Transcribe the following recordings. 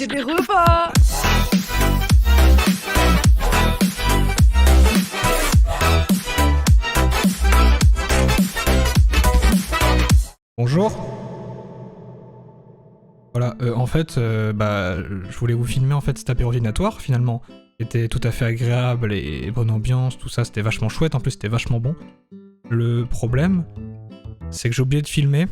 c'est des repas. Bonjour. Voilà, en fait, bah, je voulais vous filmer en fait cet apéro dînatoire finalement. C'était tout à fait agréable et bonne ambiance, tout ça, c'était vachement chouette, en plus c'était vachement bon. Le problème, c'est que j'ai oublié de filmer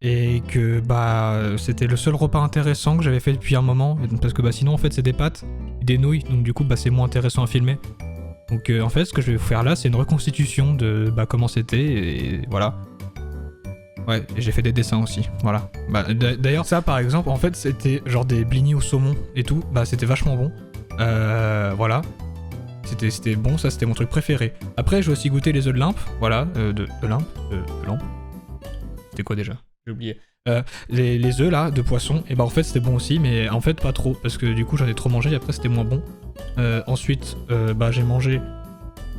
et que bah c'était le seul repas intéressant que j'avais fait depuis un moment, parce que bah sinon en fait c'est des pâtes et des nouilles, donc du coup bah c'est moins intéressant à filmer. Donc en fait ce que je vais vous faire là c'est une reconstitution de bah comment c'était et voilà. Ouais, et j'ai fait des dessins aussi, voilà. Bah, d'ailleurs, ça par exemple, en fait, c'était genre des blinis au saumon et tout, bah c'était vachement bon. Voilà. C'était bon, ça c'était mon truc préféré. Après, j'ai aussi goûté les œufs de limpe, voilà, de limpe. C'était quoi déjà? J'ai oublié. Les œufs là, de poisson, et bah en fait c'était bon aussi, mais en fait pas trop, parce que du coup j'en ai trop mangé et après c'était moins bon. Ensuite, bah j'ai mangé...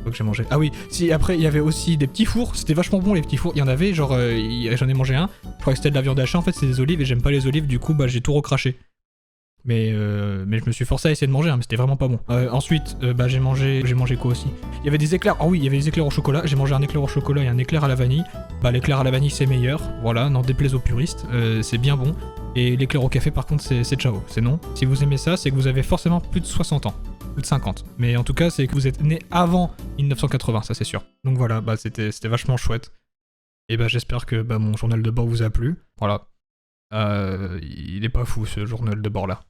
que j'ai mangé. Ah oui, si après il y avait aussi des petits fours, c'était vachement bon les petits fours, il y en avait genre j'en ai mangé un, je crois que c'était de la viande hachée, en fait c'est des olives et j'aime pas les olives, du coup bah j'ai tout recraché. Mais je me suis forcé à essayer de manger, hein, mais c'était vraiment pas bon. Ensuite bah j'ai mangé quoi aussi? Il y avait des éclairs, ah oui il y avait des éclairs au chocolat, j'ai mangé un éclair au chocolat et un éclair à la vanille. Bah l'éclair à la vanille c'est meilleur, voilà, n'en déplaise aux puristes, c'est bien bon. Et l'éclair au café par contre c'est ciao, c'est non. Si vous aimez ça, c'est que vous avez forcément plus de 60 ans. Ou de 50. Mais en tout cas, c'est que vous êtes né avant 1980, ça c'est sûr. Donc voilà, bah c'était vachement chouette. Et bah j'espère que bah, mon journal de bord vous a plu. Voilà. Il est pas fou ce journal de bord là.